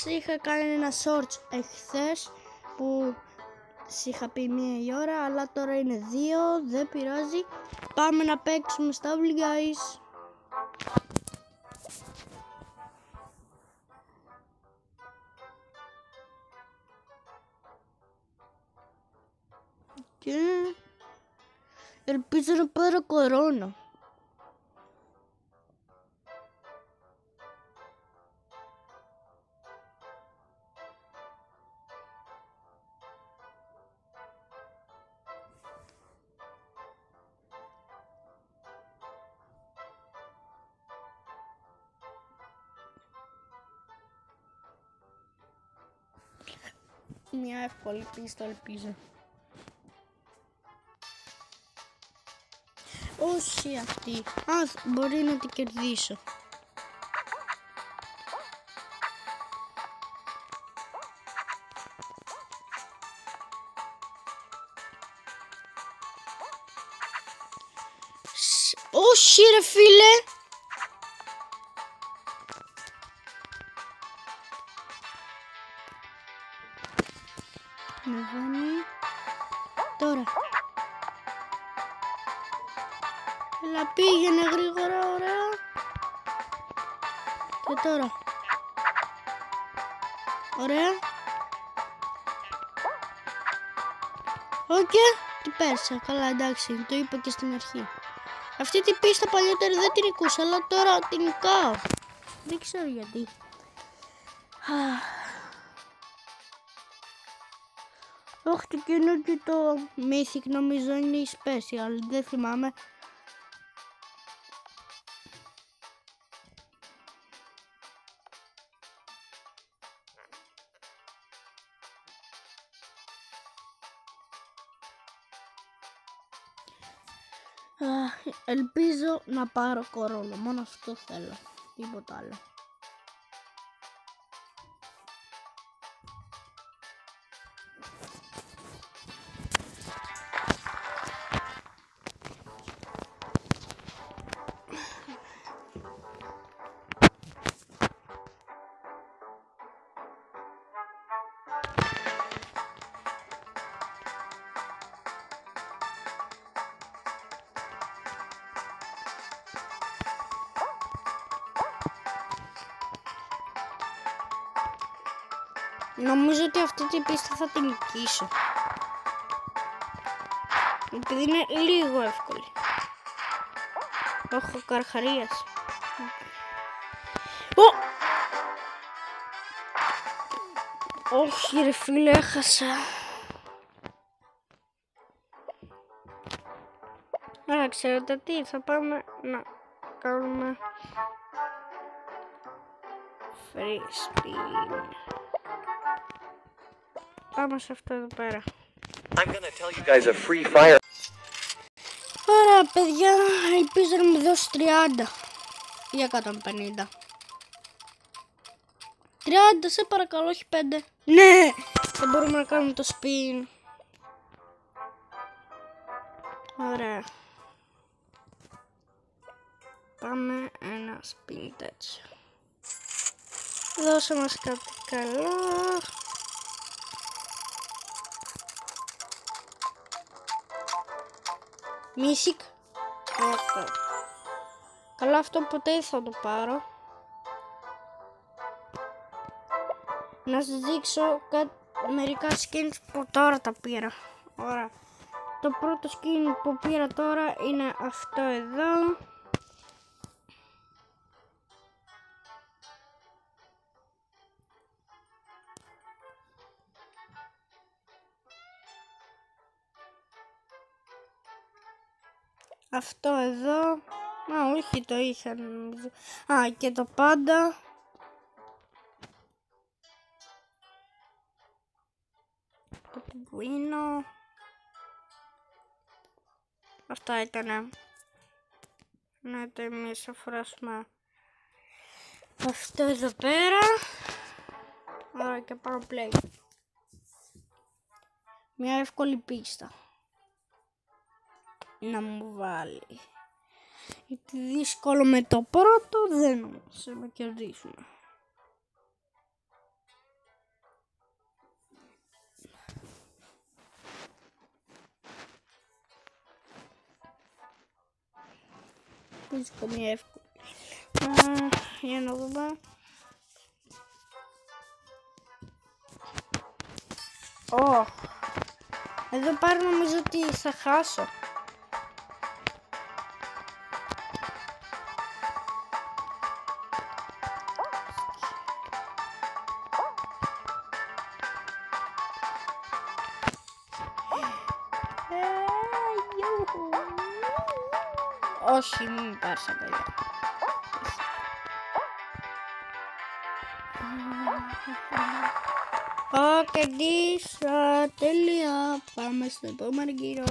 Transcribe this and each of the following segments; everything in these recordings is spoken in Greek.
Είχα κάνει ένα shorts εχθές που σας είχα πει 1 η ώρα, αλλά τώρα είναι 2, δεν πειράζει. Πάμε να παίξουμε στάβλη, guys. Και ελπίζω να πάρω κορώνα. Μια εύκολη πίστα, ελπίζω. Όχι αυτή. Μπορεί να την κερδίσω. Όχι ρε φίλε. Ανεβαίνει. Τώρα. Έλα, πήγαινε γρήγορα, ωραία. Και τώρα. Ωραία. Οκ, την πέρασα. Καλά, εντάξει, το είπα και στην αρχή. Αυτή την πίστα παλιότερα δεν την νικούσα, αλλά τώρα την νικάω. Δεν ξέρω γιατί. Όχι, το κοινό και το Mythic νομίζω είναι η Special, δεν θυμάμαι. Ελπίζω να πάρω κορώνα, μόνο αυτό θέλω, τίποτα άλλο. Νομίζω ότι αυτή την πίστα θα την νικήσω. Επειδή είναι λίγο εύκολη. Όχι, ο Καρχαρίας. Όχι ρε φίλε, έχασα. Άρα ξέρετε τι, θα πάμε να κάνουμε free spin. Πάμε σε αυτό εδώ πέρα. I'm gonna tell you guys a free fire. Ωραία παιδιά, ελπίζω να μου δώσει 30 ή 150. 30 σε παρακαλώ, όχι 5. Ναι, δεν μπορούμε να κάνουμε το spin. Ωραία. Πάμε ένα spin τέτοιο. Δώσε μας κάτι καλό. Mythic. Καλά, αυτό ποτέ θα το πάρω. Να σας δείξω μερικά skins που τώρα τα πήρα. Ωραία. Το πρώτο skin που πήρα τώρα είναι αυτό εδώ. Αυτό εδώ. Όχι, το είχα νομίζω. Και το πάντα. Το πιγκουίνο. Αυτά ήτανε. Να το εμείς αφράσουμε αυτό εδώ πέρα. Ωραία, και πάρω play. Μια εύκολη πίστα να μου βάλει. Γιατί δύσκολο με το πρώτο δεν νομίζω να κερδίσουμε. νομίζω καμία εύκολη. Για να δούμε. Εδώ πάρω νομίζω ότι θα χάσω. Όχι, μην πάσα, παιδιά. Κερδίσα, τέλεια. Πάμε στο επόμενο γύρο.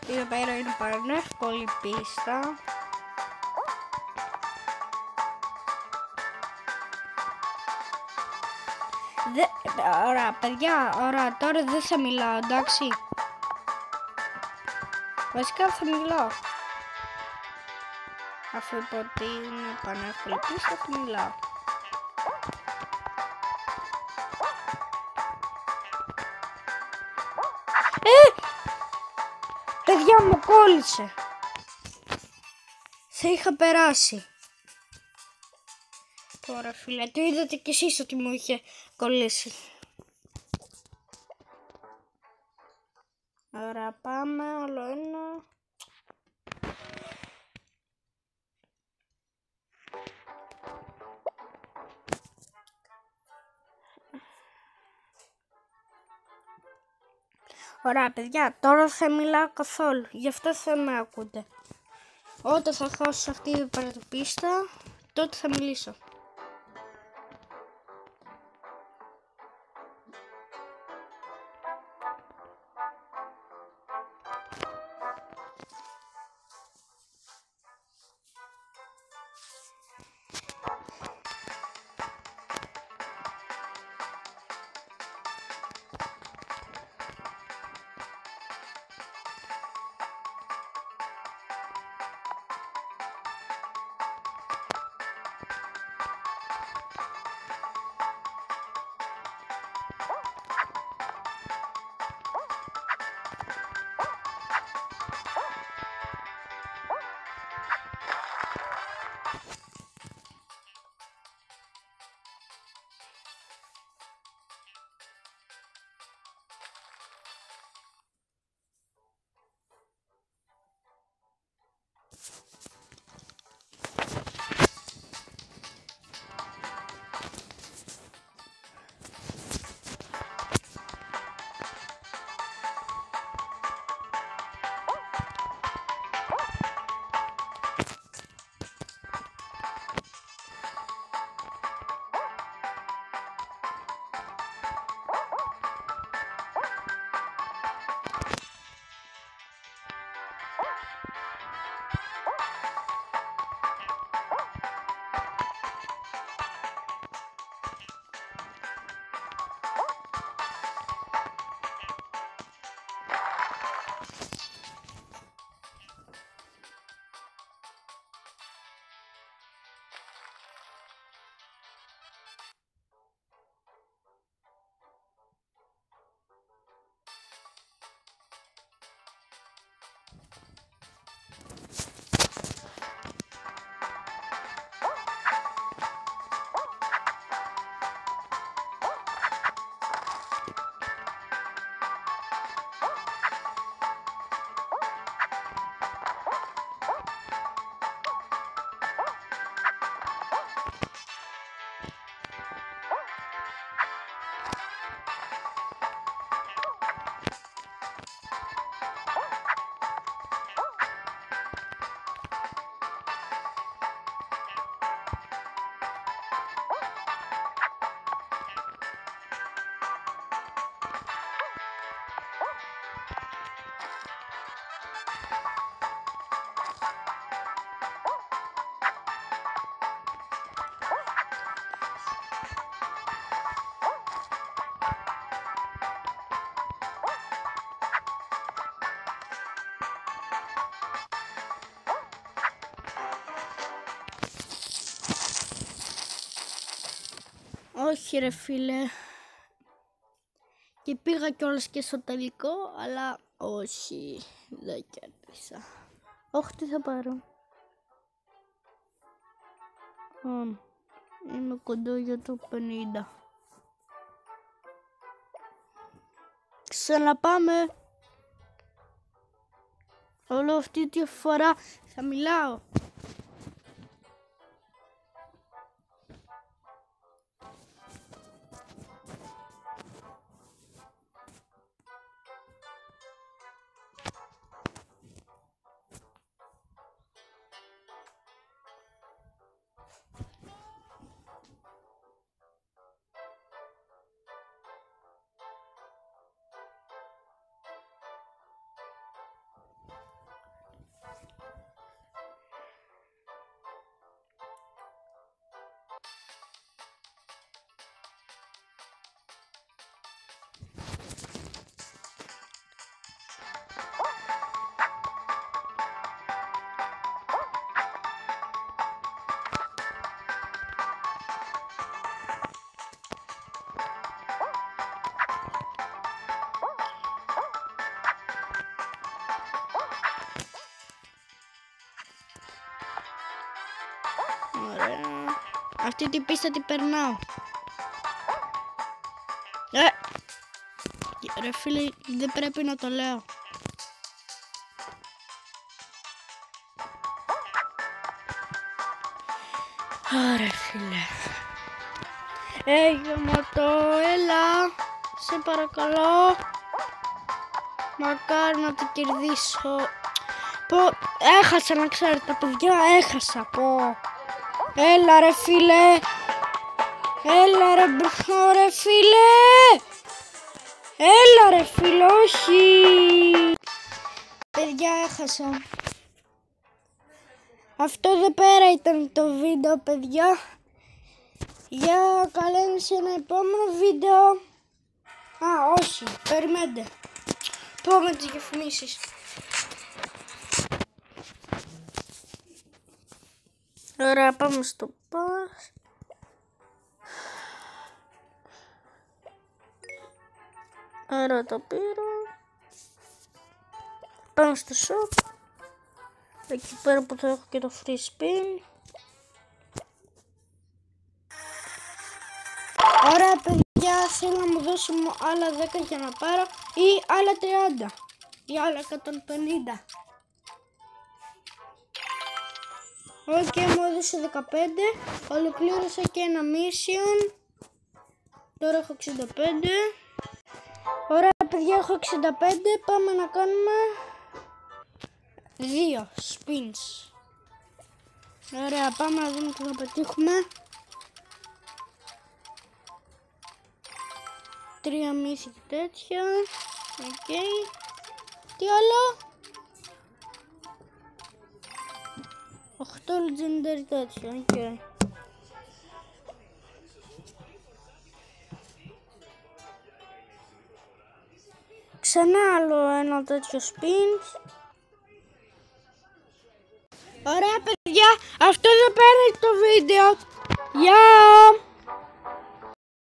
Εδώ πέρα είναι πανεύκολη πίστα. Ωραία, παιδιά, ωραία, τώρα δεν θα μιλάω, εντάξει. Βασικά θα μιλάω. Αφού είπα ότι είναι πανεύκολη πίστα, θα μιλάω. Παιδιά, μου κόλλησε. Θα είχα περάσει. Τώρα φίλε, το είδατε κι εσείς ότι μου είχε κολλήσει. Ωραία, πάμε, άλλο ένα. Ωραία παιδιά, τώρα θα μιλάω καθόλου, γι' αυτό θα με ακούτε. Όταν θα χάσω αυτή την παρατοπίστα, τότε θα μιλήσω. Όχι ρε φίλε. Και πήγα κιόλας και στο τελικό, αλλά όχι, δεν κέρδισα. Όχι, τι θα πάρω. Είμαι κοντό για το 50. Ξαναπάμε. Όλο αυτή τη φορά θα μιλάω. Ωραία. Αυτή την πίστα την περνάω. Ρε φίλε, δεν πρέπει να το λέω. Ωραία φίλε. Γεμάτο, έλα. Σε παρακαλώ. Μακάρι να την κερδίσω. Έχασα, να ξέρετε παιδιά, έχασα. Έλα ρε φίλε. Έλα ρε φίλε. Έλα ρε φίλε, όχι. Παιδιά, έχασα. Αυτό εδώ πέρα ήταν το βίντεο, παιδιά. Για καλέμε σε ένα επόμενο βίντεο. Όχι, περιμένετε. Πάμε τις διαφημίσεις. Ωραία, πάμε στο pass. Άρα το πήρα. Πάμε στο shop. Εκεί πέρα που θα έχω και το free spin. Ωραία παιδιά, θέλω να μου δώσω άλλα 10 για να πάρω ή άλλα 30 ή άλλα 150. Οκ, μου έδωσε 15, ολοκλήρωσα και ένα mission. Τώρα έχω 65. Ωραία παιδιά, έχω 65, πάμε να κάνουμε 2 spins. Ωραία, πάμε να δούμε τι θα πετύχουμε. 3 mythic τέτοια. Οκ. Τι άλλο? 8 legendary τέτοια. Οκ. Ξανά άλλο ένα τέτοιο spin. Ωραία παιδιά, αυτό εδώ πέρα είναι το βίντεο. Γεια!